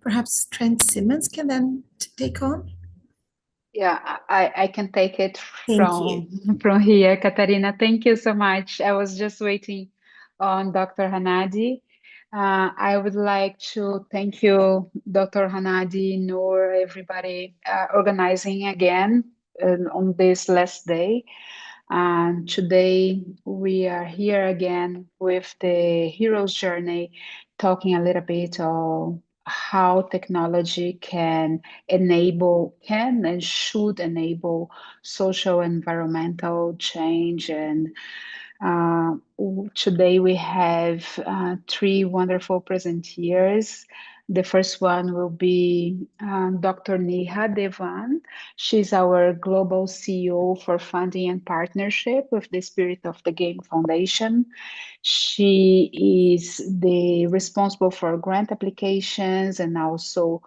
Perhaps Trent Simmons can then take on. Yeah, I can take it Thank you. from here, Katarina. Thank you so much. I was just waiting on Dr. Hanadi. I would like to thank you, Dr. Hanadi, Noor, everybody organizing again on this last day. And today we are here again with the hero's journey, talking a little bit of how technology can and should enable social environmental change. And today we have three wonderful presenters. The first one will be Dr. Neha Devan. She's our global CEO for funding and partnership with the Spirit of the Game Foundation. She is the responsible for grant applications and also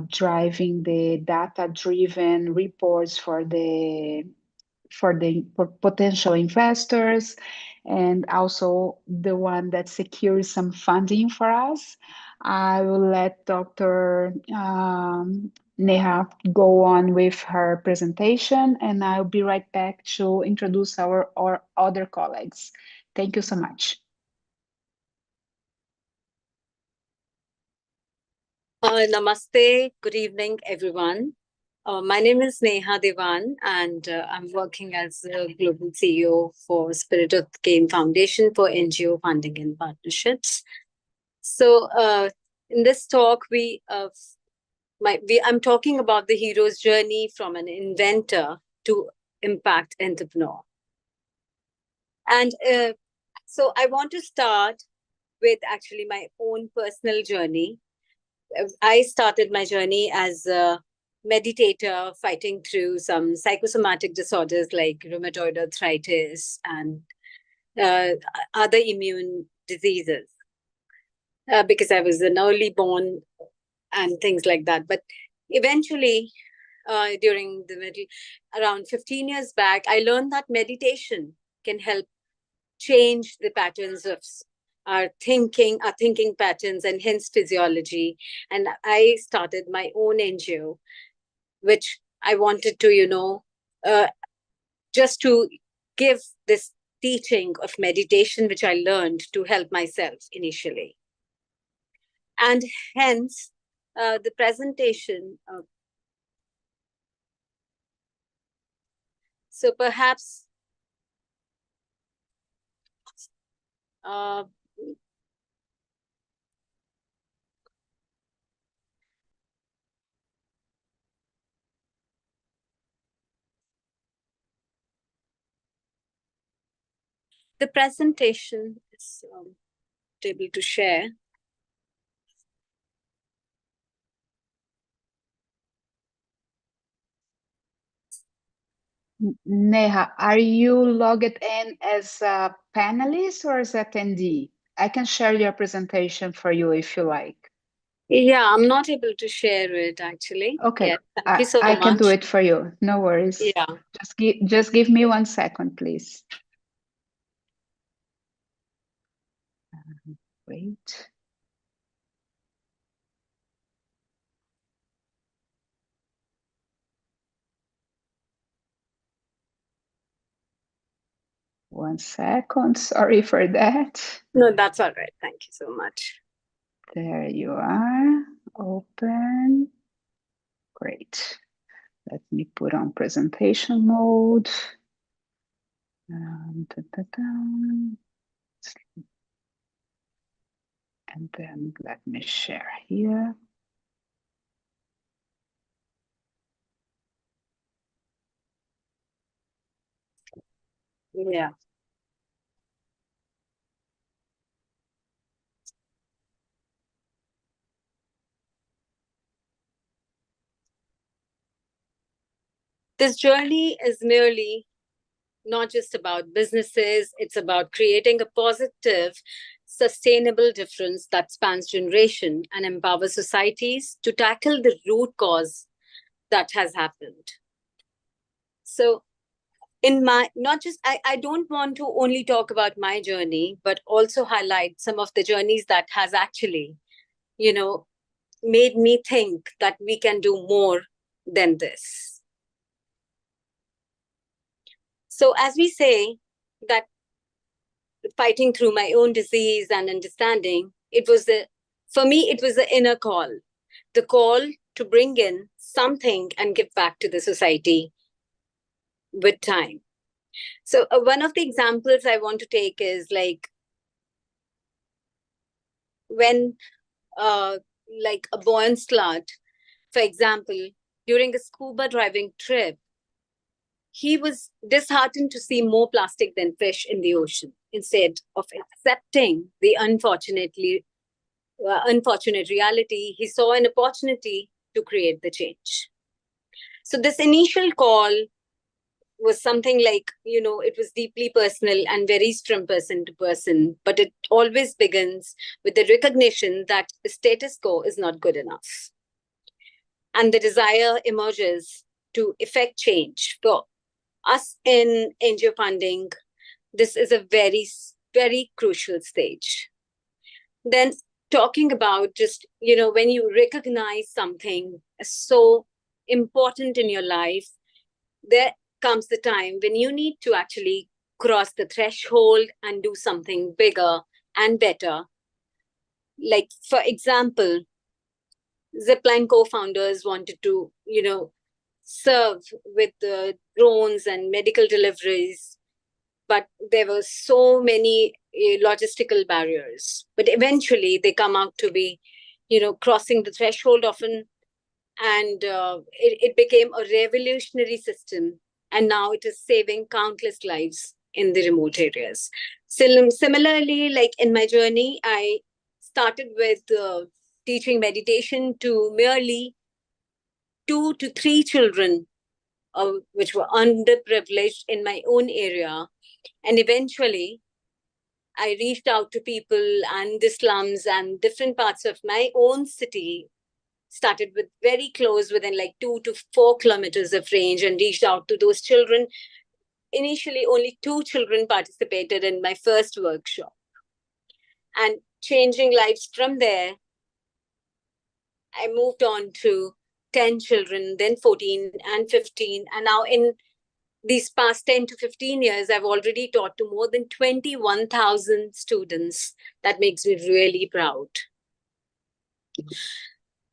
driving the data-driven reports for potential investors, and also the one that secures some funding for us. I will let Dr. Neha go on with her presentation, and I'll be right back to introduce our other colleagues. Thank you so much. Namaste. Good evening, everyone. My name is Neha Devan, and I'm working as a global CEO for Spirit of the Game Foundation for NGO funding and partnerships. So, in this talk, I'm talking about the hero's journey from an inventor to impact entrepreneur. And so, I want to start with actually my own personal journey. I started my journey as a meditator fighting through some psychosomatic disorders like rheumatoid arthritis and other immune diseases because I was an early born and things like that. But eventually, during around 15 years back, I learned that meditation can help change the patterns of our thinking patterns, and hence physiology. And I started my own NGO, which I wanted to, just to give this teaching of meditation, which I learned to help myself initially. And hence, the presentation. So perhaps the presentation is able to share. Neha, are you logged in as a panelist or as attendee? I can share your presentation for you if you like. Yeah, I'm not able to share it actually. Okay, yeah, thank you so I much. can do it for you. No worries. Yeah. Just give me 1 second, please. Wait. One second. Sorry for that. No, that's all right. Thank you so much. There you are. Open. Great. Let me put on presentation mode. And then let me share here. Yeah. This journey is merely not just about businesses, it's about creating a positive, sustainable difference that spans generation and empowers societies to tackle the root cause that has happened. So in my, not just, I don't want to only talk about my journey, but also highlight some of the journeys that has actually, made me think that we can do more than this. So as we say that fighting through my own disease and understanding, for me, it was the inner call, the call to bring in something and give back to the society with time. So one of the examples I want to take is like when like a buoyant slut, for example, during a scuba diving trip, he was disheartened to see more plastic than fish in the ocean. Instead of accepting the unfortunate reality, he saw an opportunity to create the change. So this initial call was something like, it was deeply personal and varies from person to person, but it always begins with the recognition that the status quo is not good enough. And the desire emerges to effect change. For us in NGO funding, this is a very, very crucial stage. Then talking about just, when you recognize something as so important in your life, there comes the time when you need to actually cross the threshold and do something bigger and better. Like, for example, Zipline co-founders wanted to, serve with the drones and medical deliveries, but there were so many logistical barriers. But eventually they come out to be, crossing the threshold often, and it became a revolutionary system. And now it is saving countless lives in the remote areas. Similarly, like in my journey, I started with teaching meditation to merely 2 to 3 children, which were underprivileged in my own area. And eventually, I reached out to people and the slums and different parts of my own city, started with very close, within like 2 to 4 kilometers of range, and reached out to those children. Initially, only 2 children participated in my first workshop. And changing lives from there, I moved on to 10 children, then 14 and 15. And now in these past 10 to 15 years, I've already taught to more than 21,000 students. That makes me really proud.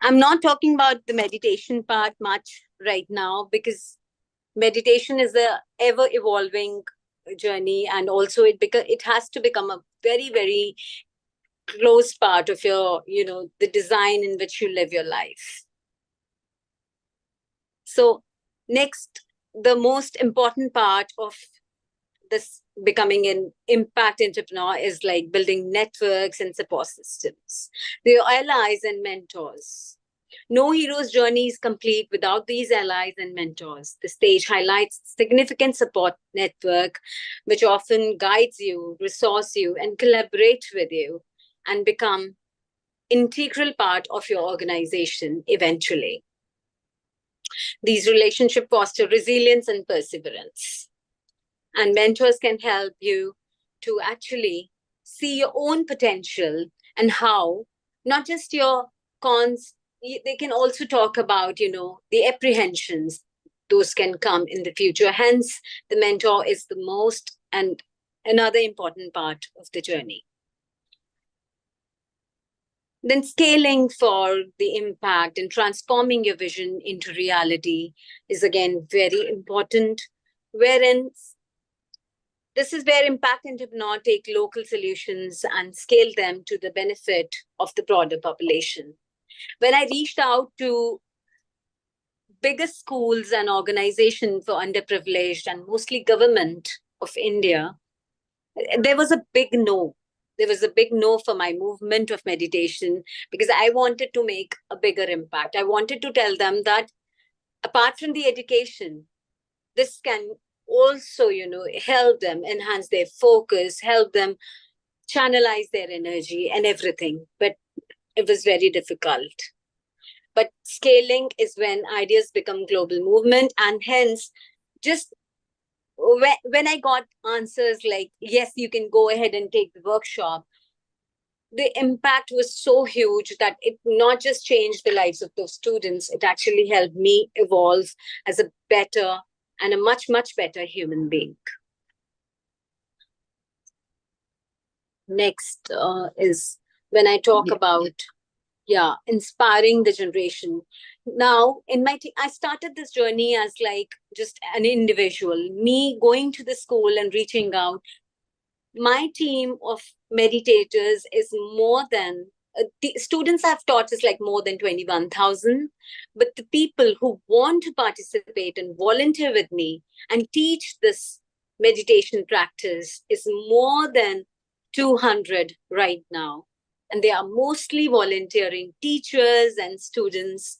I'm not talking about the meditation part much right now, because meditation is a ever evolving journey, and also it has to become a very, very close part of your, the design in which you live your life. So next, the most important part of this becoming an impact entrepreneur is like building networks and support systems. They are allies and mentors. No hero's journey is complete without these allies and mentors. The stage highlights significant support network, which often guides you, resource you, and collaborate with you, and become integral part of your organization eventually. These relationships foster resilience and perseverance. And mentors can help you to actually see your own potential and how, not just your cons, they can also talk about, the apprehensions. Those can come in the future. Hence, the mentor is the most and another important part of the journey. Then scaling for the impact and transforming your vision into reality is again very important, wherein this is where impact entrepreneurs take local solutions and scale them to the benefit of the broader population. When I reached out to biggest schools and organizations for underprivileged and mostly government of India, there was a big no. There was a big no for my movement of meditation, because I wanted to make a bigger impact. I wanted to tell them that apart from the education, this can also, help them enhance their focus, help them channelize their energy and everything. But it was very difficult. But scaling is when ideas become global movement, and hence just when I got answers like, yes, you can go ahead and take the workshop, the impact was so huge that it not just changed the lives of those students, it actually helped me evolve as a better and a much, much better human being. Next is when I talk about, inspiring the generation. Now, in my I started this journey as like just an individual, me going to the school and reaching out. My team of meditators is more than, the students I've taught is like more than 21,000, but the people who want to participate and volunteer with me and teach this meditation practice is more than 200 right now. And they are mostly volunteering teachers and students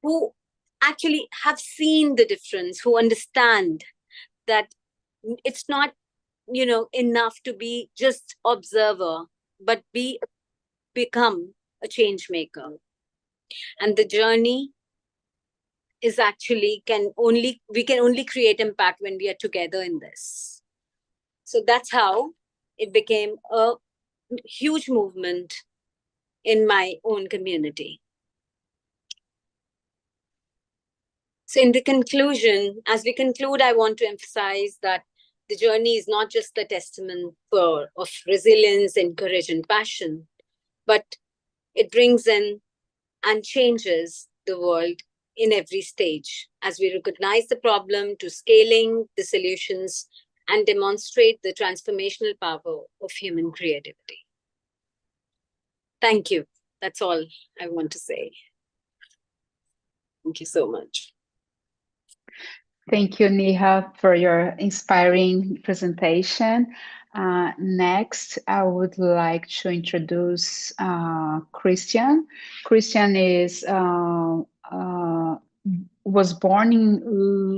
who actually have seen the difference, who understand that it's not, enough to be just observer, but become a change maker. And the journey is actually we can only create impact when we are together in this. So that's how it became a huge movement in my own community. So in the conclusion, as we conclude, I want to emphasize that the journey is not just a testament of resilience and courage and passion, but it brings in and changes the world in every stage as we recognize the problem to scaling the solutions and demonstrate the transformational power of human creativity. Thank you. That's all I want to say. Thank you so much. Thank you, Neha, for your inspiring presentation. Next, I would like to introduce Christian. Christian was born in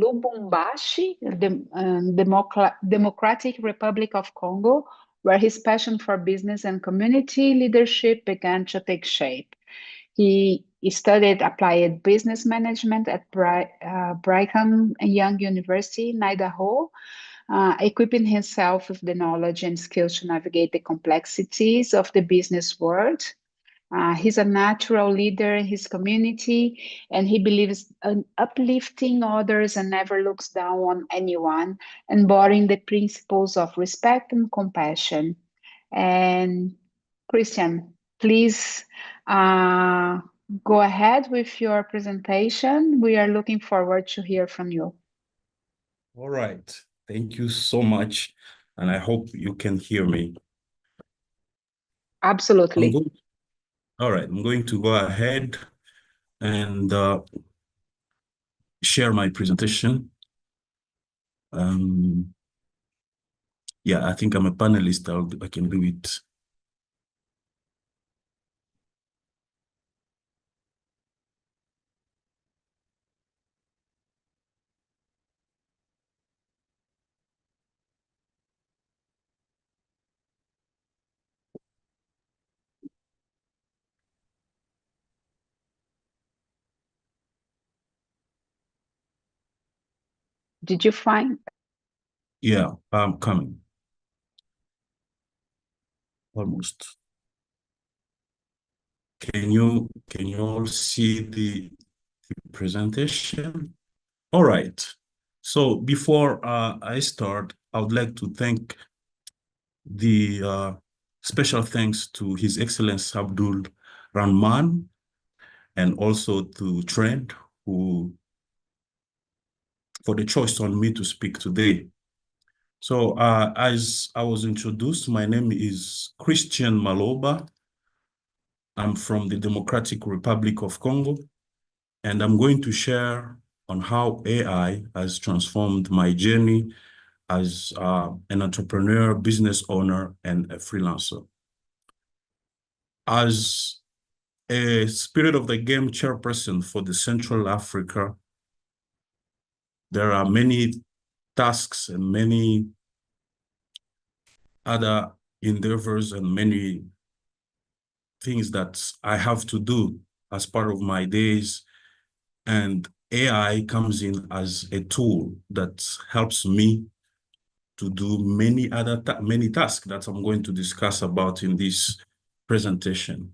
Lubumbashi, the Democratic Republic of Congo, where his passion for business and community leadership began to take shape. He studied applied business management at Brigham Young University in Idaho, equipping himself with the knowledge and skills to navigate the complexities of the business world. He's a natural leader in his community, and he believes in uplifting others and never looks down on anyone, embodying the principles of respect and compassion. And Christian, please go ahead with your presentation. We are looking forward to hear from you. All right. Thank you so much. And I hope you can hear me. Absolutely. All right. I'm going to go ahead and share my presentation. Yeah, I think I'm a panelist. I can do it. Did you find? Yeah, I'm coming. Almost. Can you all see the presentation? All right. So before I start, I would like to thank the special thanks to His Excellency Abdul Rahman and also to Trent for the choice on me to speak today. So as I was introduced, my name is Christian Maloba. I'm from the Democratic Republic of Congo, and I'm going to share on how AI has transformed my journey as an entrepreneur, business owner, and a freelancer. As a Spirit of the Game chairperson for the Central Africa, there are many tasks and many other endeavors and many things that I have to do as part of my days. And AI comes in as a tool that helps me to do many tasks that I'm going to discuss about in this presentation.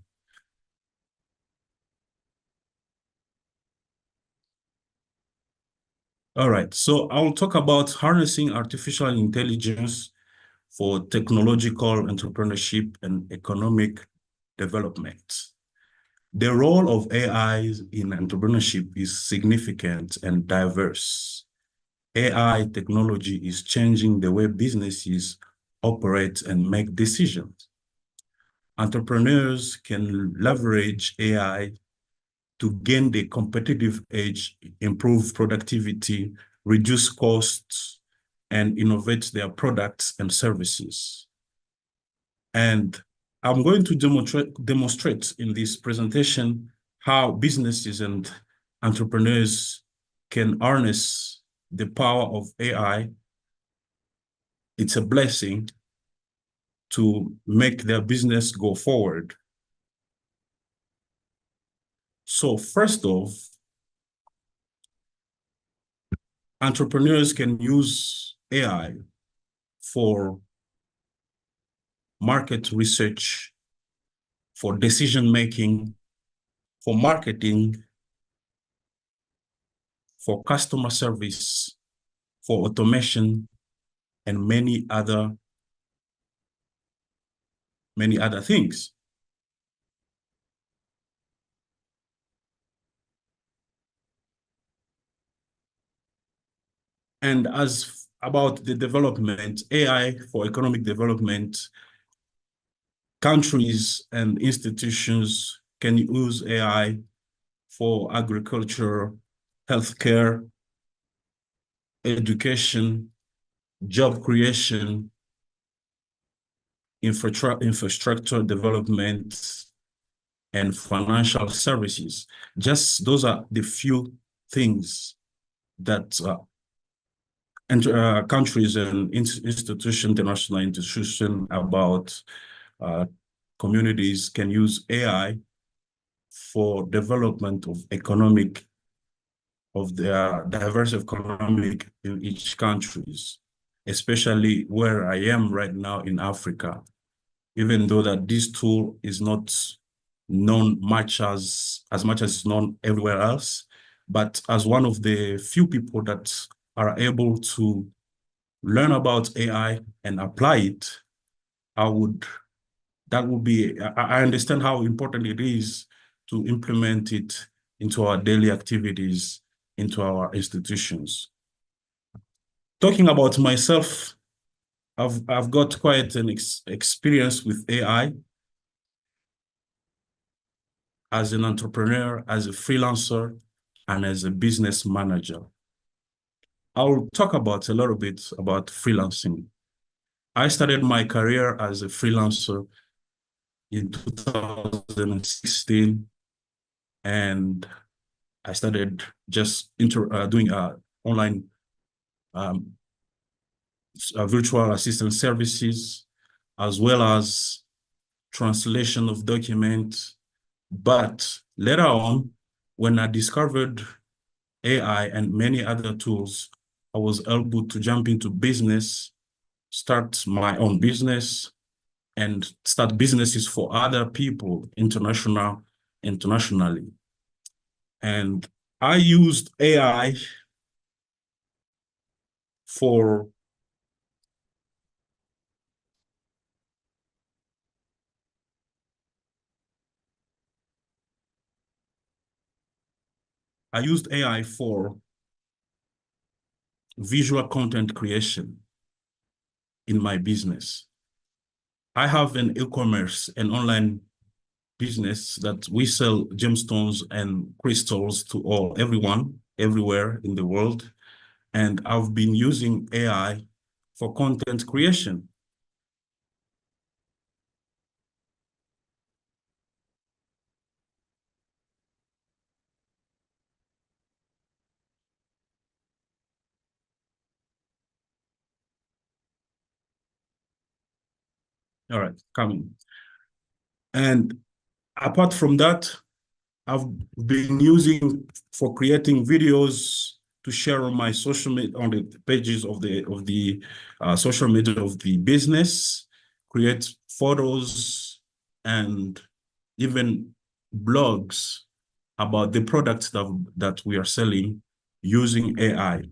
All right, so I will talk about harnessing artificial intelligence for technological entrepreneurship and economic development. The role of AI in entrepreneurship is significant and diverse. AI technology is changing the way businesses operate and make decisions. Entrepreneurs can leverage AI to gain the competitive edge, improve productivity, reduce costs, and innovate their products and services. And I'm going to demonstrate in this presentation how businesses and entrepreneurs can harness the power of AI. It's a blessing to make their business go forward. So first off, entrepreneurs can use AI for market research, for decision-making, for marketing, for customer service, for automation, and many other things. And as about the development, AI for economic development, countries and institutions can use AI for agriculture, healthcare, education, job creation, infrastructure development, and financial services. Just those are the few things that countries and international institutions about communities can use AI for development of their diverse economic in each countries, especially where I am right now in Africa. Even though that this tool is not known as much as it's known everywhere else, but as one of the few people that are able to learn about AI and apply it, I understand how important it is to implement it into our daily activities, into our institutions. Talking about myself, I've got quite an experience with AI as an entrepreneur, as a freelancer, and as a business manager. I'll talk about a little bit about freelancing. I started my career as a freelancer in 2016, and I started just doing online virtual assistant services, as well as translation of documents. But later on, when I discovered AI and many other tools, I was able to jump into business, start my own business, and start businesses for other people internationally. And I used AI for visual content creation in my business. I have an e-commerce and online business that we sell gemstones and crystals to everyone, everywhere in the world. And I've been using AI for content creation. All right, coming. And apart from that, I've been using for creating videos to share on my social media, on the pages of the social media of the business, create photos and even blogs about the products that we are selling using AI.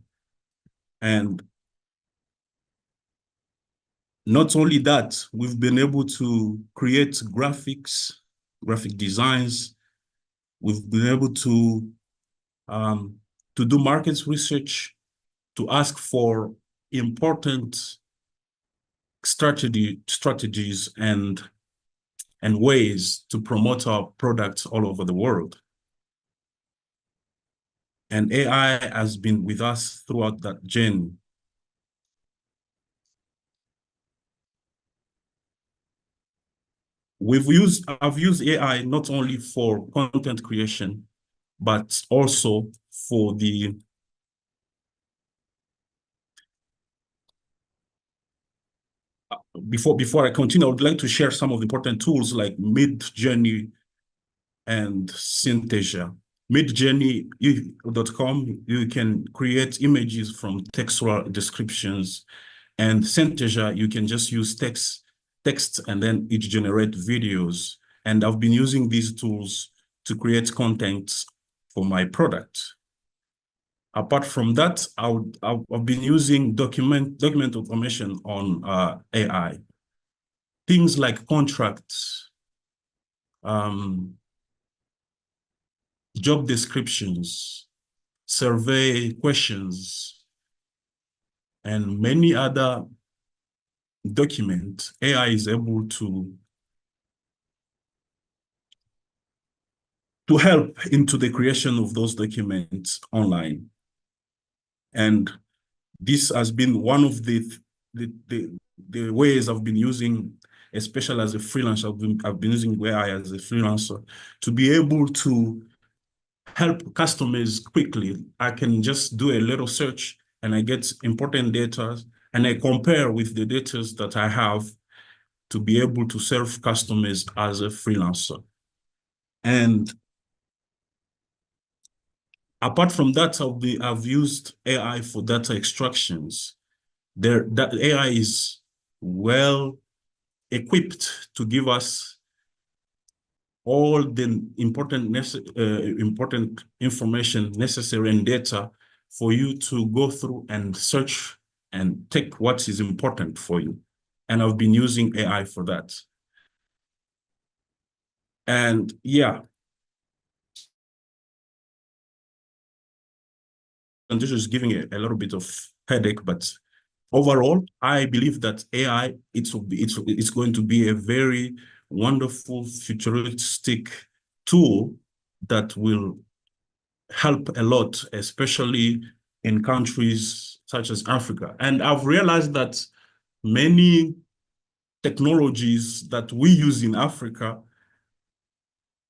And not only that, we've been able to create graphics, graphic designs. We've been able to do market research, to ask for important strategies and ways to promote our products all over the world. And AI has been with us throughout that journey. I've used AI not only for content creation, but also for the before I continue, I would like to share some of the important tools like Midjourney and Synthesia. Midjourney.com, you can create images from textual descriptions, and Synthesia, you can just use text and then it generate videos. And I've been using these tools to create content for my product. Apart from that, I've been using document automation on AI. Things like contracts, job descriptions, survey questions, and many other documents. AI is able to help into the creation of those documents online. And this has been one of the ways I've been using, especially as a freelancer. I've been using AI as a freelancer to be able to help customers quickly. I can just do a little search and I get important data and I compare with the data that I have to be able to serve customers as a freelancer. And apart from that, I've used AI for data extractions. That AI is well equipped to give us all the important information necessary and data for you to go through and search and take what is important for you. And I've been using AI for that. And yeah. And this is giving a little bit of headache, but overall, I believe that AI, it's going to be a very wonderful futuristic tool that will help a lot, especially in countries such as Africa. And I've realized that many technologies that we use in Africa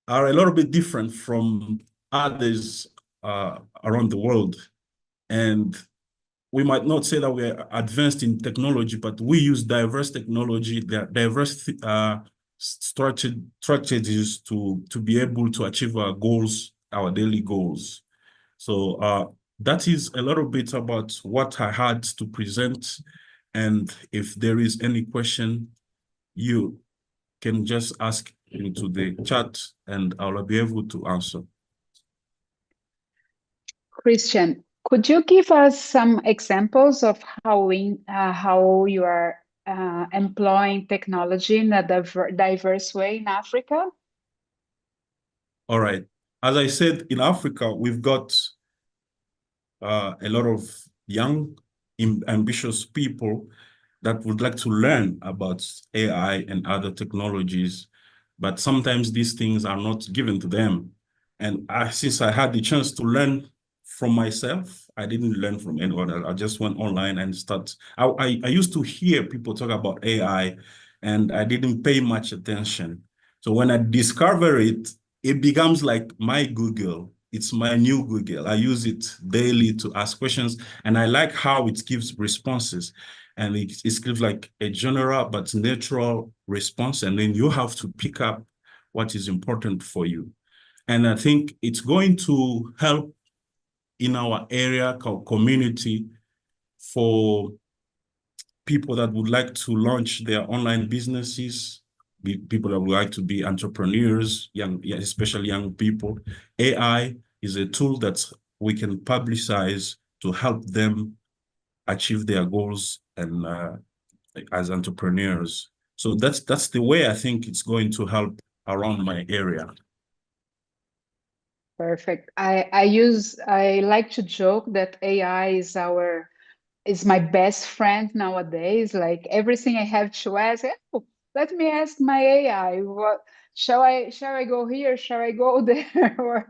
are a little bit different from others around the world. And we might not say that we're advanced in technology, but we use diverse technology, diverse strategies to be able to achieve our goals, our daily goals. So that is a little bit about what I had to present. And if there is any question, you can just ask into the chat and I'll be able to answer. Christian, could you give us some examples of how you are employing technology in a diverse way in Africa? All right. As I said, in Africa, we've got a lot of young, ambitious people that would like to learn about AI and other technologies, but sometimes these things are not given to them. And since I had the chance to learn from myself, I didn't learn from anyone else. I just went online and I used to hear people talk about AI and I didn't pay much attention. So when I discover it, it becomes like my Google. It's my new Google. I use it daily to ask questions and I like how it gives responses. And it gives like a general but natural response. And then you have to pick up what is important for you. And I think it's going to help in our area, community, for people that would like to launch their online businesses people that would like to be entrepreneurs, especially young people. AI is a tool that we can publicize to help them achieve their goals and as entrepreneurs. So that's the way I think it's going to help around my area. Perfect. I like to joke that AI is my best friend nowadays. Like everything I have to ask, oh, let me ask my AI. What shall I go here? Shall I go there? Or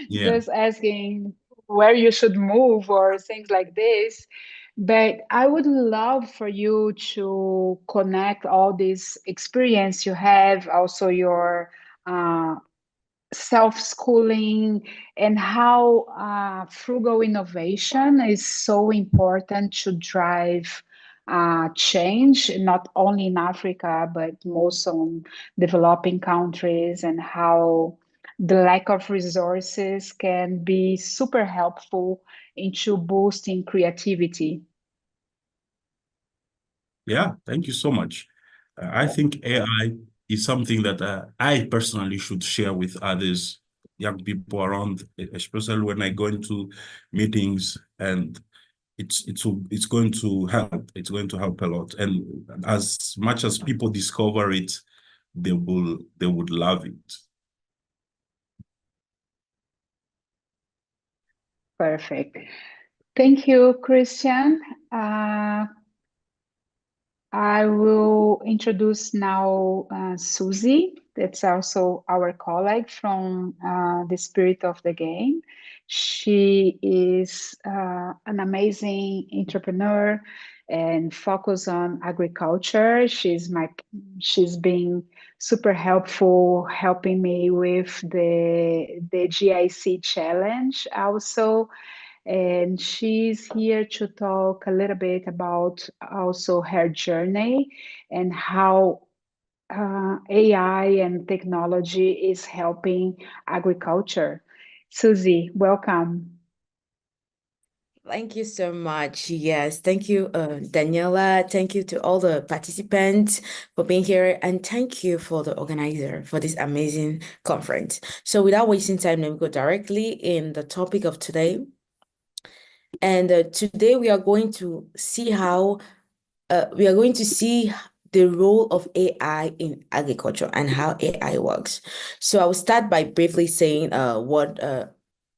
just asking where you should move or things like this. But I would love for you to connect all this experience you have, also your self-schooling, and how frugal innovation is so important to drive change, not only in Africa, but most on developing countries, and how the lack of resources can be super helpful into boosting creativity. Yeah, thank you so much. I think AI is something that I personally should share with others, young people around, especially when I go into meetings, and it's going to help. It's going to help a lot. And as much as people discover it, they would love it. Perfect. Thank you, Christian. I will introduce now Susie. That's also our colleague from the Spirit of the Game. She is an amazing entrepreneur and focus on agriculture. She's been super helpful helping me with the GIC challenge also. And she's here to talk a little bit about also her journey and how AI and technology is helping agriculture. Susie, welcome. Thank you so much. Yes, thank you, Daniela. Thank you to all the participants for being here, and thank you for the organizer for this amazing conference. So without wasting time, let me go directly in the topic of today. And today we are going to see the role of AI in agriculture and how AI works. So I will start by briefly saying what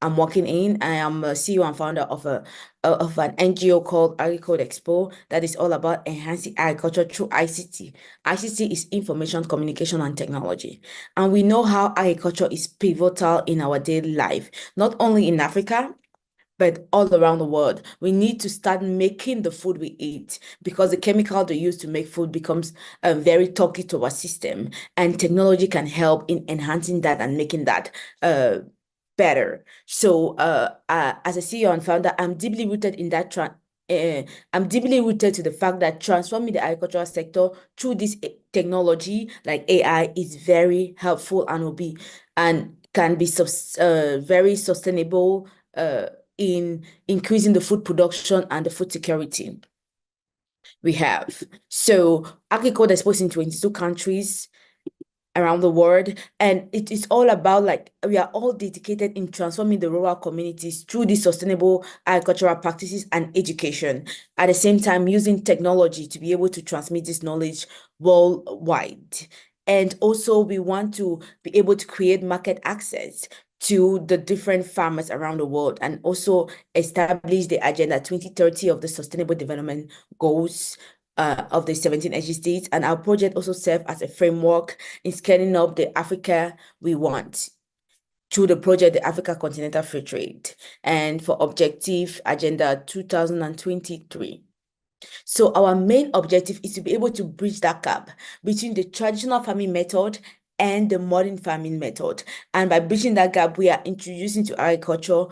I'm working in. I am a CEO and founder of an NGO called Agricode Expo that is all about enhancing agriculture through ICT. ICT is information, communication, and technology. And we know how agriculture is pivotal in our daily life, not only in Africa, but all around the world. We need to start making the food we eat, because the chemical they use to make food becomes very toxic to our system, and technology can help in enhancing that and making that better. So as a CEO and founder, I'm deeply rooted in that I'm deeply rooted to the fact that transforming the agricultural sector through this technology like AI is very helpful and can be very sustainable in increasing the food production and the food security we have. So Agricode is exposed in 22 countries around the world, and it is all about, like, we are all dedicated in transforming the rural communities through these sustainable agricultural practices and education, at the same time using technology to be able to transmit this knowledge worldwide. And also we want to be able to create market access to the different farmers around the world, and also establish the Agenda 2030 of the Sustainable Development Goals of the 17 SDG states. And our project also serves as a framework in scaling up the Africa we want through the project, the Africa Continental Free Trade, and for Objective Agenda 2023. So our main objective is to be able to bridge that gap between the traditional farming method and the modern farming method. And by bridging that gap, we are introducing to agriculture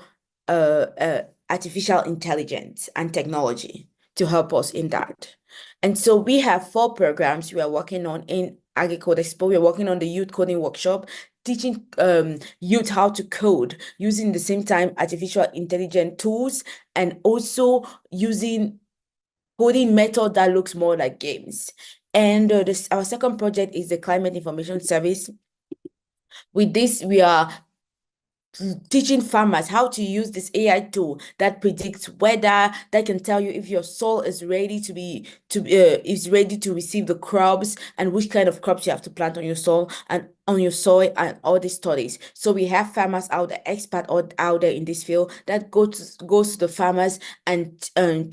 artificial intelligence and technology to help us in that. And so we have 4 programs we are working on in Agricode Expo. We are working on the youth coding workshop, teaching youth how to code using the same time artificial intelligence tools, and also using coding method that looks more like games. And our second project is the Climate Information Service. With this, we are teaching farmers how to use this AI tool that predicts weather, that can tell you if your soil is ready to receive the crops, and which kind of crops you have to plant on your soil and all these studies. So we have farmers out there, expert out there in this field, that goes to the farmers and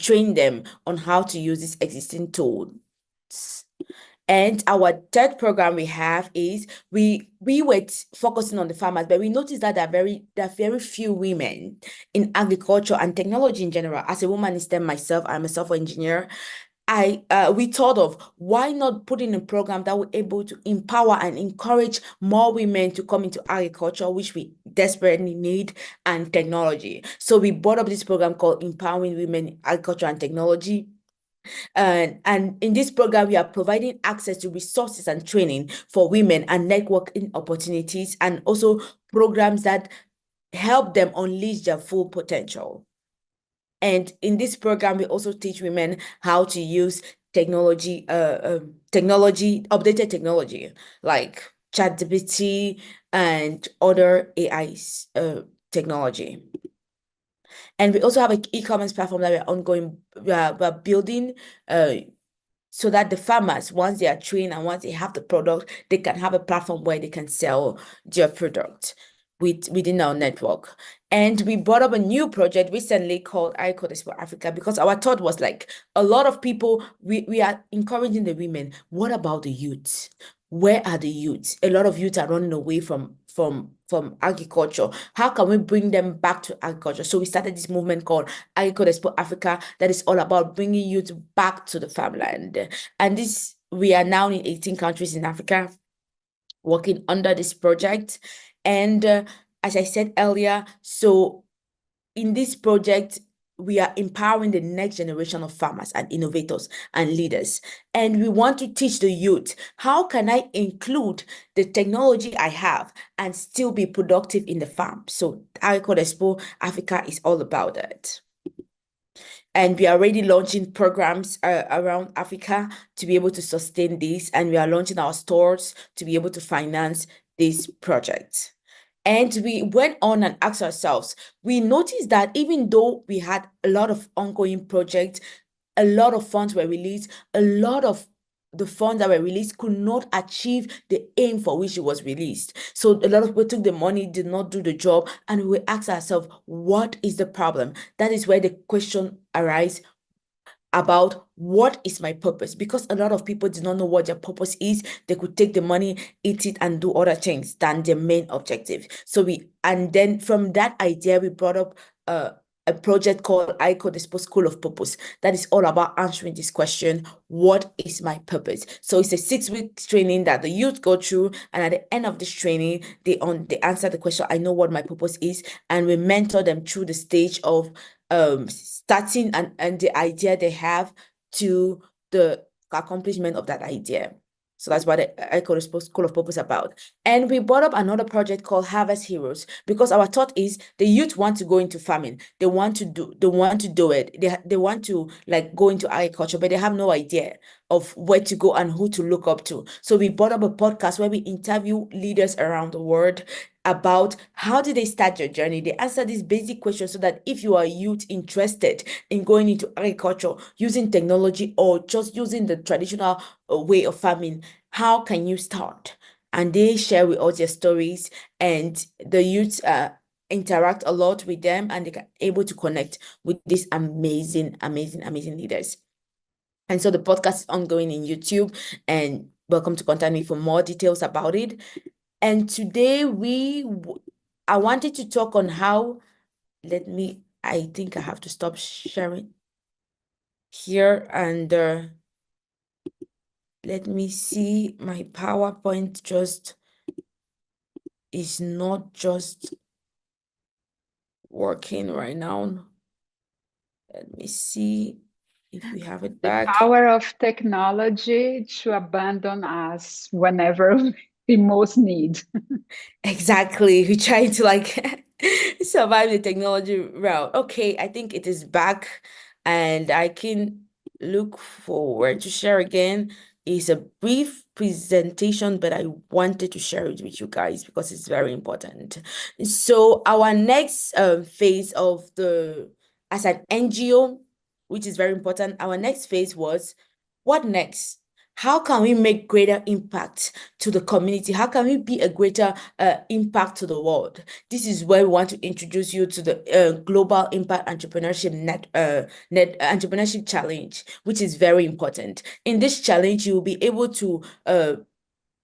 train them on how to use this existing tool. And our third program we have is we were focusing on the farmers, but we noticed that there are very few women in agriculture and technology in general. As a woman in STEM myself, I'm a software engineer. We thought of why not put in a program that would able to empower and encourage more women to come into agriculture, which we desperately need, and technology. So we brought up this program called Empowering Women in Agriculture and Technology. And in this program, we are providing access to resources and training for women and networking opportunities, and also programs that help them unleash their full potential. And in this program, we also teach women how to use updated technology like ChatGPT and other AI technology. And we also have an e-commerce platform that we're building so that the farmers, once they are trained and once they have the product, they can have a platform where they can sell their product within our network. And we brought up a new project recently called iCodes for Africa, because our thought was like, a lot of people, we are encouraging the women. What about the youth? Where are the youths? A lot of youths are running away from agriculture. How can we bring them back to agriculture? So we started this movement called iCodes for Africa that is all about bringing youth back to the farmland. And we are now in 18 countries in Africa working under this project. And as I said earlier, so in this project, we are empowering the next generation of farmers and innovators and leaders. And we want to teach the youth, how can I include the technology I have and still be productive in the farm? So iCodes Expo Africa is all about that. And we are already launching programs around Africa to be able to sustain this. And we are launching our stores to be able to finance this project. And we went on and asked ourselves, we noticed that even though we had a lot of ongoing projects, a lot of funds were released, a lot of the funds that were released could not achieve the aim for which it was released. So a lot of people took the money, did not do the job, and we asked ourselves, what is the problem? That is where the question arises about what is my purpose, because a lot of people do not know what their purpose is. They could take the money, eat it, and do other things than their main objective. And then from that idea, we brought up a project called iCodes School of Purpose that is all about answering this question, what is my purpose? So it's a 6-week training that the youth go through, and at the end of this training, they answer the question, I know what my purpose is, and we mentor them through the stage of starting and the idea they have to the accomplishment of that idea. So that's what the iCodes School of Purpose is about. And we brought up another project called Harvest Heroes, because our thought is the youth want to go into farming. They want to do it. They want to like go into agriculture, but they have no idea of where to go and who to look up to. So we brought up a podcast where we interview leaders around the world about how did they start their journey. They answer these basic questions so that if you are a youth interested in going into agriculture, using technology, or just using the traditional way of farming, how can you start? And they share with us their stories, and the youth interact a lot with them, and they are able to connect with these amazing leaders. And so the podcast is ongoing in YouTube, and welcome to contact me for more details about it. And today I wanted to talk on how, I think I have to stop sharing here, and let me see, my PowerPoint is not just working right now. Let me see if we have it back. The power of technology to abandon us whenever we most need. Exactly. We try to like survive the technology route. Okay, I think it is back, and I can look forward to share again is a brief presentation, but I wanted to share it with you guys because it's very important. So our next phase of as an NGO, which is very important, our next phase was, what next? How can we make greater impact to the community? How can we be a greater impact to the world? This is where we want to introduce you to the Global Impact Entrepreneurship Entrepreneurship Challenge, which is very important. In this challenge, you will be able to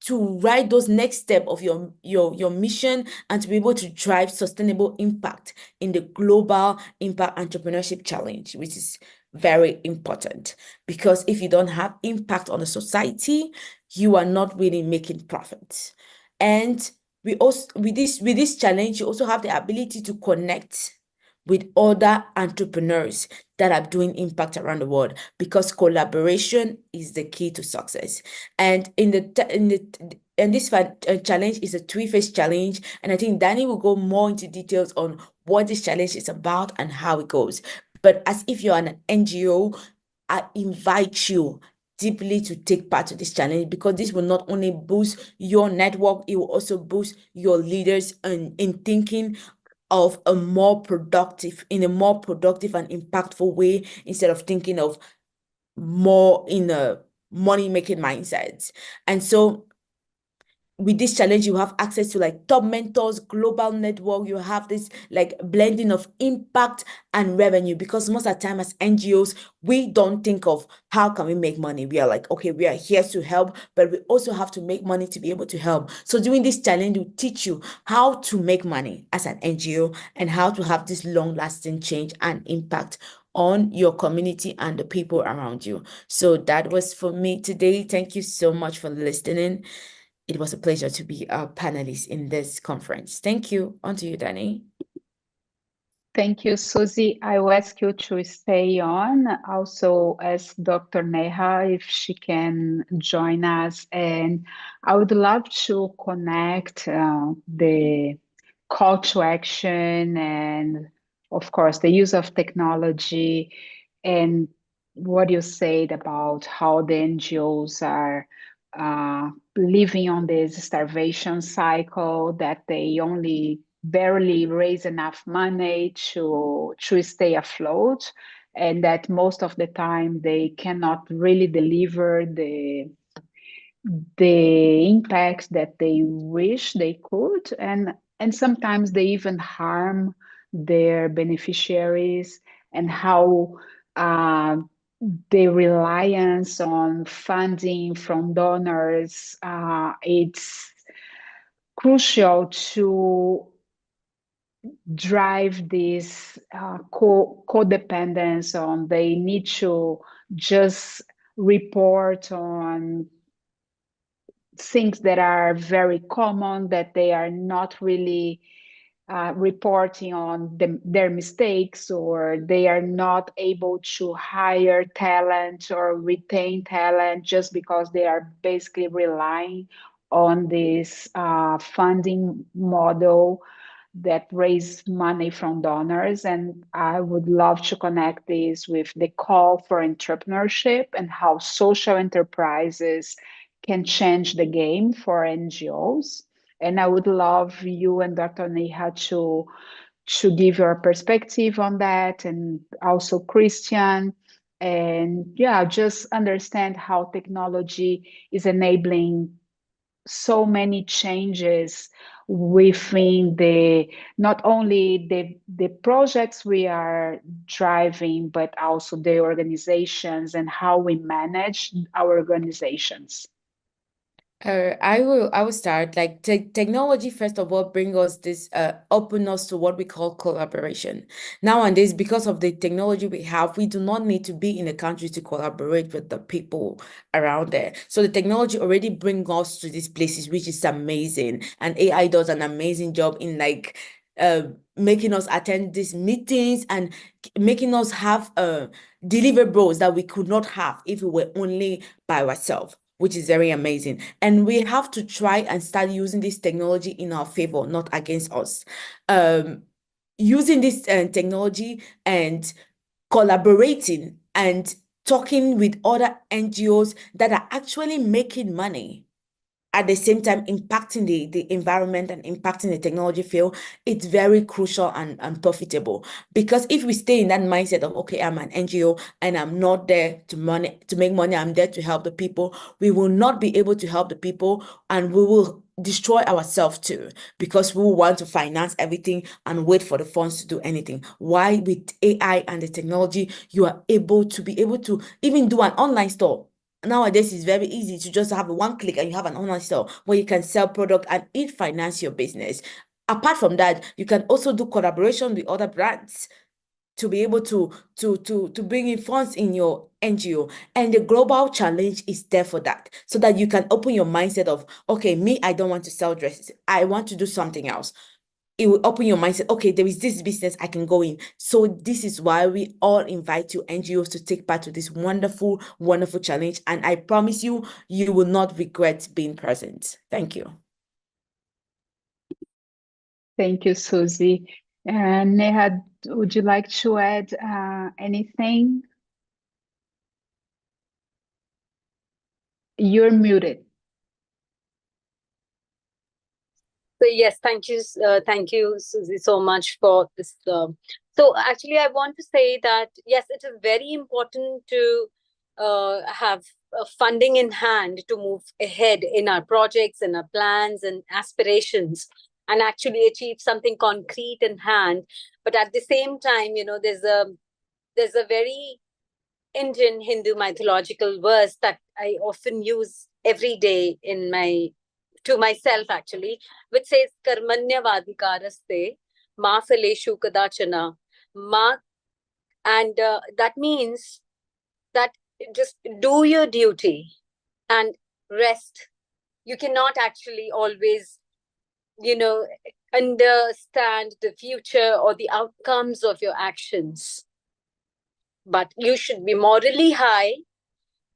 write those next step of your mission and to be able to drive sustainable impact in the Global Impact Entrepreneurship Challenge, which is very important, because if you don't have impact on the society, you are not really making profits. And we also, with this challenge, you also have the ability to connect with other entrepreneurs that are doing impact around the world, because collaboration is the key to success. And this challenge is a 3-phase challenge, and I think Danny will go more into details on what this challenge is about and how it goes. But as if you're an NGO, I invite you deeply to take part of this challenge, because this will not only boost your network, it will also boost your leaders in thinking of a more productive and impactful way, instead of thinking of more in a money-making mindset. And so with this challenge, you have access to like top mentors, global network. You have this like blending of impact and revenue, because most of the time as NGOs, we don't think of how can we make money. We are like, okay, we are here to help, but we also have to make money to be able to help. So doing this challenge will teach you how to make money as an NGO and how to have this long-lasting change and impact on your community and the people around you. So that was for me today. Thank you so much for listening. It was a pleasure to be a panelist in this conference. Thank you. On to you, Danny. Thank you, Susie. I will ask you to stay on. Also, ask Dr. Neha if she can join us. And I would love to connect the call to action and, of course, the use of technology, and what you said about how the NGOs are living on this starvation cycle, that they only barely raise enough money to stay afloat, and that most of the time they cannot really deliver the impact that they wish they could, and sometimes they even harm their beneficiaries, and how the reliance on funding from donors, it's crucial to drive this codependence on. They need to just report on things that are very common, that they are not really reporting on their mistakes, or they are not able to hire talent or retain talent just because they are basically relying on this funding model that raise money from donors. And I would love to connect this with the call for entrepreneurship and how social enterprises can change the game for NGOs. And I would love you and Dr. Neha to give your perspective on that, and also Christian. And yeah, just understand how technology is enabling so many changes within not only the projects we are driving, but also the organizations and how we manage our organizations. I will start. Like technology, first of all, bring us this open us to what we call collaboration. Nowadays, because of the technology we have, we do not need to be in a country to collaborate with the people around there. So the technology already brings us to these places, which is amazing. And AI does an amazing job in like making us attend these meetings and making us have deliverables that we could not have if we were only by ourselves, which is very amazing. And we have to try and start using this technology in our favor, not against us. Using this technology and collaborating and talking with other NGOs that are actually making money, at the same time impacting the environment and impacting the technology field, it's very crucial and profitable. Because if we stay in that mindset of, okay, I'm an NGO and I'm not there to make money, I'm there to help the people, we will not be able to help the people, and we will destroy ourselves too, because we will want to finance everything and wait for the funds to do anything. Why with AI and the technology, you are able to even do an online store. Nowadays, it's very easy to just have one click and you have an online store where you can sell product and it finance your business. Apart from that, you can also do collaboration with other brands to be able to bring in funds in your NGO. And the global challenge is there for that, so that you can open your mindset of, okay, me, I don't want to sell dresses. I want to do something else. It will open your mindset. Okay, there is this business I can go in. So this is why we all invite you NGOs to take part to this wonderful, wonderful challenge. And I promise you, you will not regret being present. Thank you. Thank you, Susie. Neha, would you like to add anything? You're muted. So yes, thank you, Susie, so much for this. So actually, I want to say that yes, it is very important to have funding in hand to move ahead in our projects and our plans and aspirations, and actually achieve something concrete in hand. But at the same time, there's a very Indian Hindu mythological verse that I often use every day to myself actually, which says karmanyavadikaraste ma phaleshu kadachana ma, and that means that just do your duty and rest. You cannot actually always understand the future or the outcomes of your actions, but you should be morally high,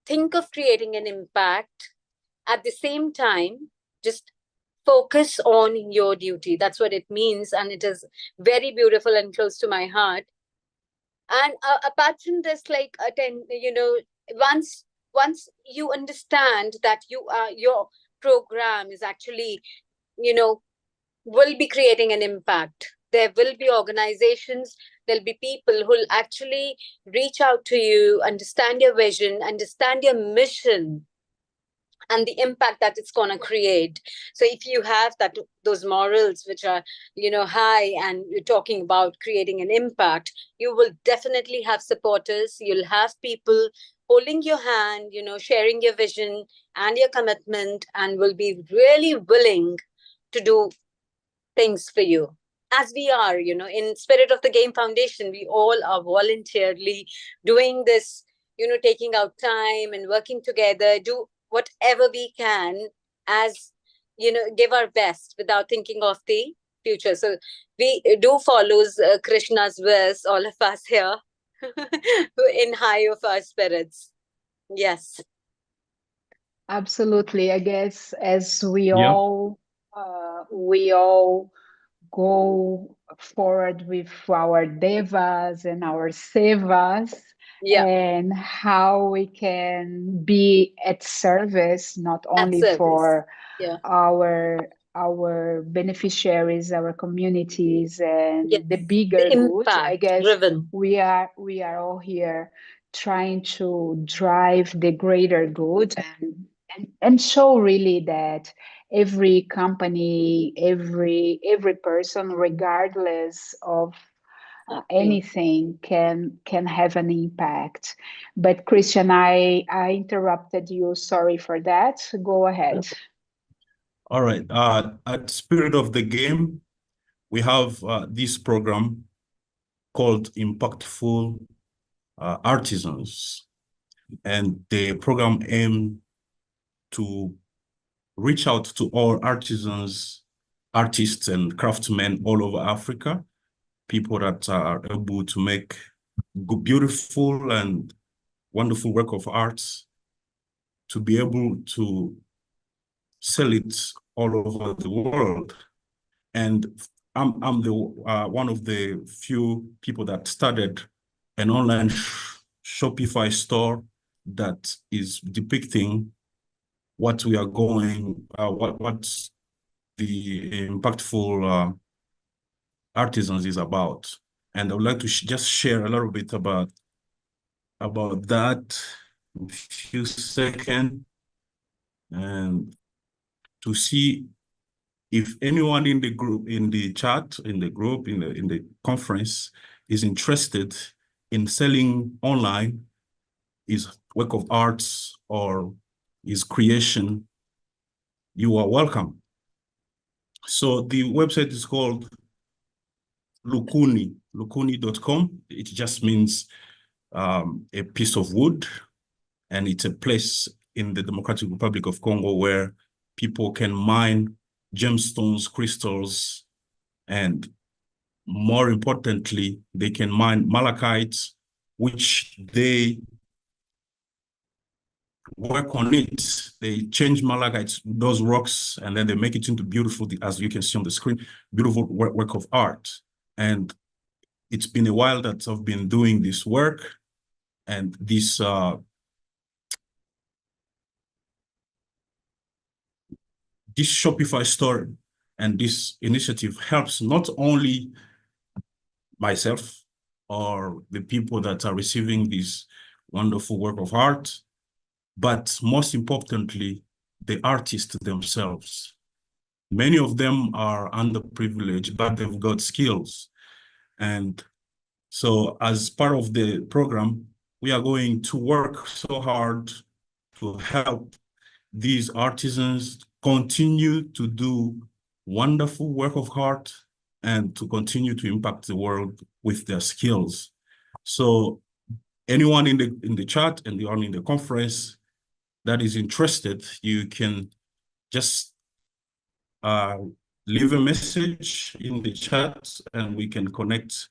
think of creating an impact. At the same time, just focus on your duty. That's what it means. And it is very beautiful and close to my heart. And apart from this, once you understand that your program is actually, will be creating an impact, there will be organizations, there'll be people who'll actually reach out to you, understand your vision, understand your mission, and the impact that it's going to create. So if you have those morals which are high, and you're talking about creating an impact, you will definitely have supporters. You'll have people holding your hand, sharing your vision and your commitment, and will be really willing to do things for you. As we are, in Spirit of the Game Foundation, we all are voluntarily doing this, taking out time and working together, do whatever we can, as give our best without thinking of the future. So we do follow Krishna's verse, all of us here, in high of our spirits. Yes, absolutely. I guess as we all go forward with our devas and our sevas, and how we can be at service, not only for our beneficiaries, our communities, and the bigger good. I guess we are all here trying to drive the greater good, and show really that every company, every person, regardless of anything, can have an impact. But Christian, I interrupted you. Sorry for that. Go ahead. All right. At Spirit of the Game, we have this program called Impactful Artisans, and the program aims to reach out to all artisans, artists, and craftsmen all over Africa, people that are able to make beautiful and wonderful work of arts, to be able to sell it all over the world. And I'm the one of the few people that started an online Shopify store that is depicting what we are going, what the impactful artisans is about. And I would like to just share a little bit about that in a few seconds, and to see if anyone in the group, in the chat, in the group, in the conference is interested in selling online his work of arts or his creation, you are welcome. So the website is called lukuni.com. It just means a piece of wood, and it's a place in the Democratic Republic of Congo where people can mine gemstones, crystals, and more importantly, they can mine malachites, which they work on it. They change malachites, those rocks, and then they make it into beautiful, as you can see on the screen, beautiful work of art. And it's been a while that I've been doing this work, and this Shopify store and this initiative helps not only myself or the people that are receiving this wonderful work of art, but most importantly, the artists themselves. Many of them are underprivileged, but they've got skills. And so as part of the program, we are going to work so hard to help these artisans continue to do wonderful work of art and to continue to impact the world with their skills. So anyone in the chat and anyone in the conference that is interested, you can just leave a message in the chat and we can connect.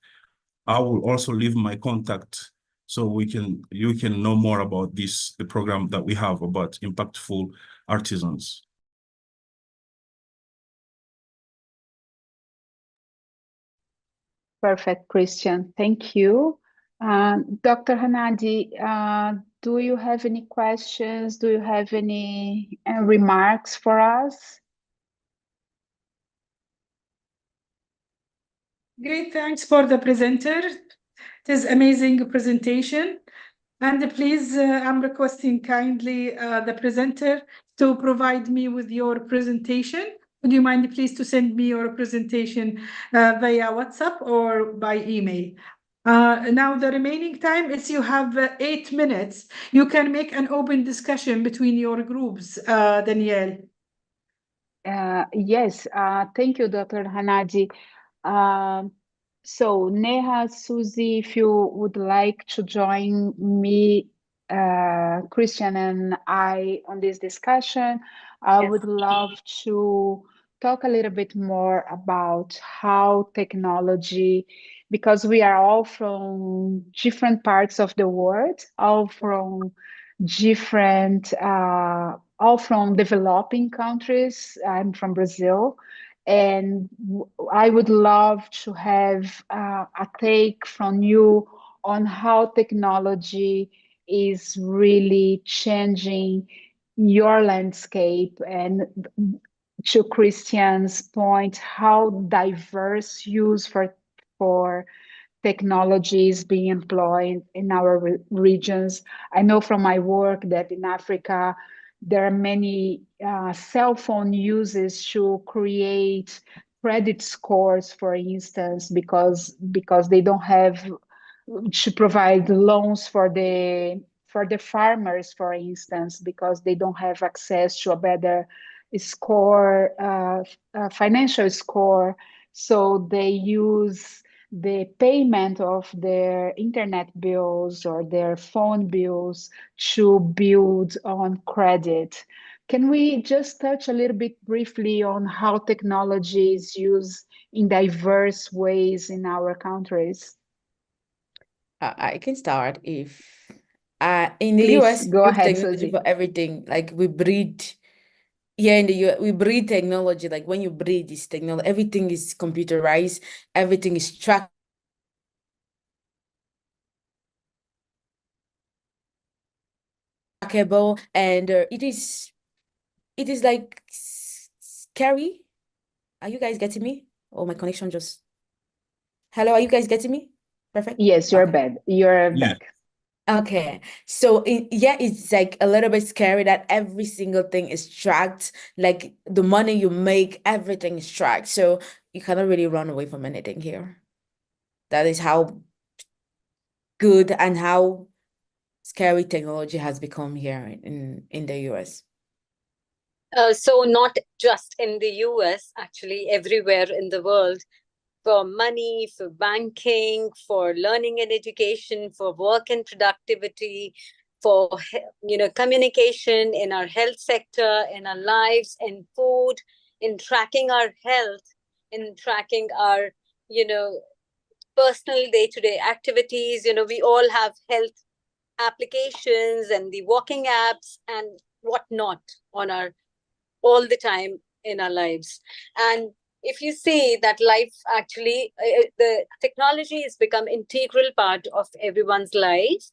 I will also leave my contact so you can know more about the program that we have about impactful artisans. Perfect, Christian. Thank you. Dr. Hanadi, do you have any questions? Do you have any remarks for us? Great, thanks for the presenter. It is amazing presentation. And please, I'm requesting kindly the presenter to provide me with your presentation. Would you mind please to send me your presentation via WhatsApp or by email? Now the remaining time is you have 8 minutes. You can make an open discussion between your groups, Danielle. Yes, thank you, Dr. Hanadi. So Neha, Susie, if you would like to join me, Christian and I on this discussion, I would love to talk a little bit more about how technology, because we are all from different parts of the world, all from developing countries. I'm from Brazil. And I would love to have a take from you on how technology is really changing your landscape, and to Christian's point, how diverse use for technology is being employed in our regions. I know from my work that in Africa, there are many cell phone uses to create credit scores, for instance, because they don't have to provide loans for the farmers, for instance, because they don't have access to a better score, financial score. So they use the payment of their internet bills or their phone bills to build on credit. Can we just touch a little bit briefly on how technology is used in diverse ways in our countries? I can start if in the Please, US, go we use ahead, technology Suzy. for everything. Like we breed here in the US, we breed technology. Like when you breed this technology, everything is computerized, everything is tracked. trackable, and it is like scary. Are you guys getting me? Oh, my connection just... Hello, are you guys getting me? Perfect. Yes, you're Okay. bad. You're Yeah. back. Okay, so it's like a little bit scary that every single thing is tracked. Like the money you make, everything is tracked. So you cannot really run away from anything here. That is how good and how scary technology has become here in the US. So not just in the US, actually everywhere in the world, for money, for banking, for learning and education, for work and productivity, for communication, in our health sector, in our lives, in food, in tracking our health, in tracking our personal day-to-day activities. We all have health applications and the walking apps and whatnot on our all the time in our lives. And if you see that life actually, the technology has become integral part of everyone's life.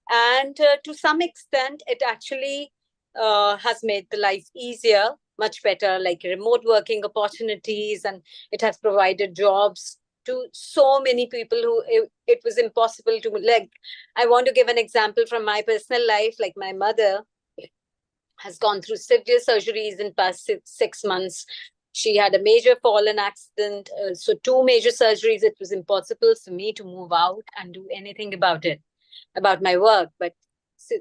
And to some extent, it actually has made the life easier, much better, like remote working opportunities, and it has provided jobs to so many people who it was impossible to, like, I want to give an example from my personal life. Like my mother has gone through severe surgeries in past 6 months. She had a major fall and accident. So 2 major surgeries. It was impossible for me to move out and do anything about it, about my work. But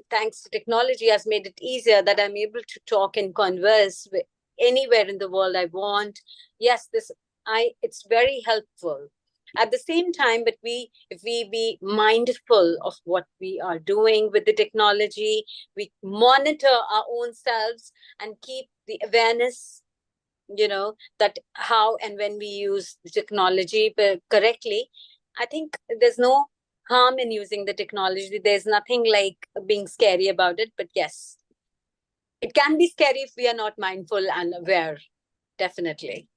thanks to technology has made it easier that I'm able to talk and converse with anywhere in the world I want. Yes, it's very helpful. At the same time, but if we be mindful of what we are doing with the technology, we monitor our own selves and keep the awareness, that how and when we use the technology correctly. I think there's no harm in using the technology. There's nothing like being scary about it. But yes, it can be scary if we are not mindful and aware. Definitely.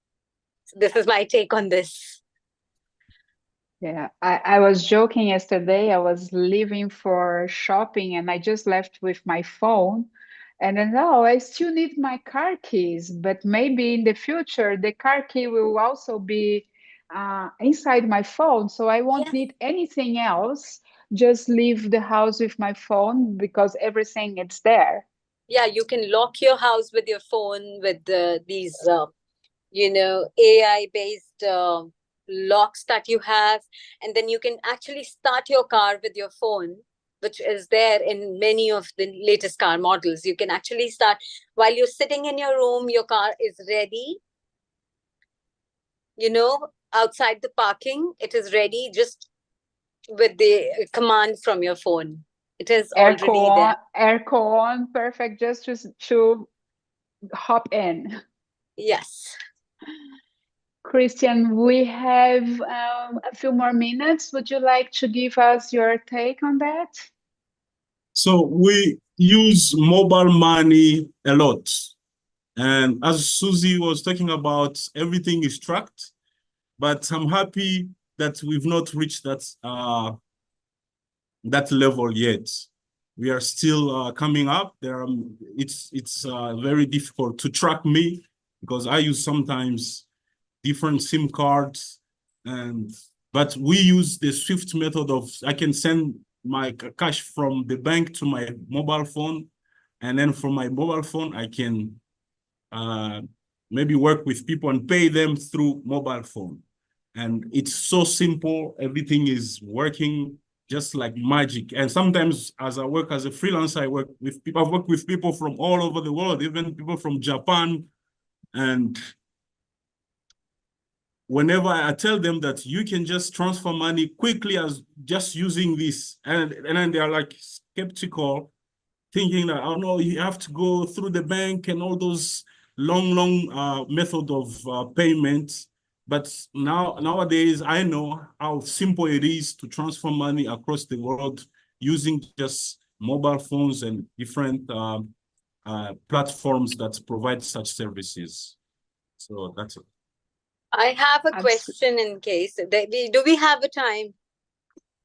So this is my take on this. Yeah, I was joking yesterday. I was leaving for shopping and I just left with my phone. And then, oh, I still need my car keys, but maybe in the future, the car key will also be inside my phone. So I won't need anything else. Just leave the house with my phone because everything is there. Yeah, you can lock your house with your phone with these, AI-based locks that you have. And then you can actually start your car with your phone, which is there in many of the latest car models. You can actually start while you're sitting in your room, your car is ready, outside the parking, it is ready just with the command from your phone. It is already there. Airco on, perfect, just to hop in. Yes. Christian, we have a few more minutes. Would you like to give us your take on that? So we use mobile money a lot. And as Susie was talking about, everything is tracked. But I'm happy that we've not reached that level yet. We are still coming up. It's very difficult to track me because I use sometimes different SIM cards, but we use the Swift method of I can send my cash from the bank to my mobile phone, and then from my mobile phone I can maybe work with people and pay them through mobile phone. And it's so simple. Everything is working just like magic. And sometimes as I work as a freelancer, I work with people. I've worked with people from all over the world, even people from Japan. And whenever I tell them that you can just transfer money quickly as just using this, and then they are like skeptical, thinking that, oh no, you have to go through the bank and all those long method of payment. But nowadays, I know how simple it is to transfer money across the world using just mobile phones and different platforms that provide such services. So that's it. I have a question in case. Do we have a time?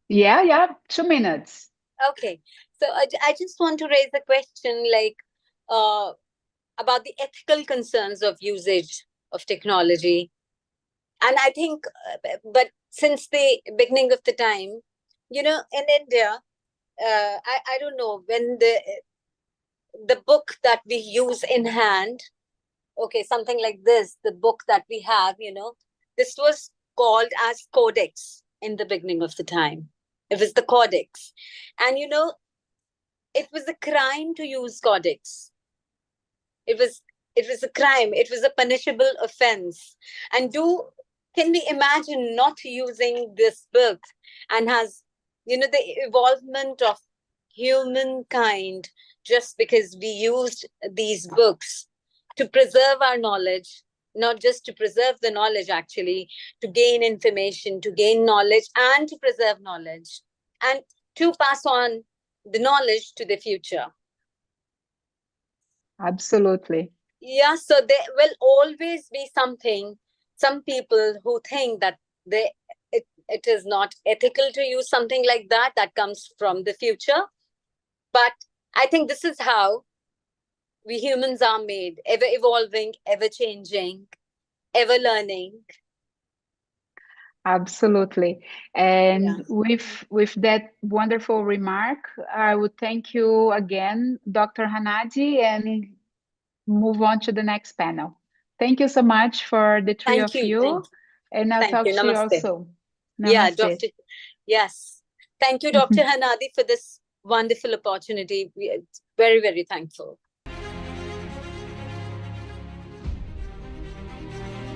Yeah, 2 minutes. Okay, so I just want to raise a question like about the ethical concerns of usage of technology. And I think, but since the beginning of the time, you know, in India, I don't know, when the book that we use in hand, okay, something like this, the book that we have, you know, this was called as codex in the beginning of the time. It was the codex. And, you know, it was a crime to use codex. It was a crime. It was a punishable offense. And can we imagine not using this book, and has, you know, the evolvement of humankind just because we used these books to preserve our knowledge, not just to preserve the knowledge, actually, to gain information, to gain knowledge, and to preserve knowledge, and to pass on the knowledge to the future. Absolutely. Yeah, so there will always be some people who think that it is not ethical to use something like that comes from the future. But I think this is how we humans are made, ever evolving, ever changing, ever learning. Absolutely. And Yeah. with that wonderful remark, I would thank you again, Dr. Hanadi, and move on to the next panel. Thank you so much for the three of you. And I'll talk to you also. Namaste. Yeah, Dr. Yes. Thank you, Dr. Hanadi, for this wonderful opportunity. We are very, very thankful.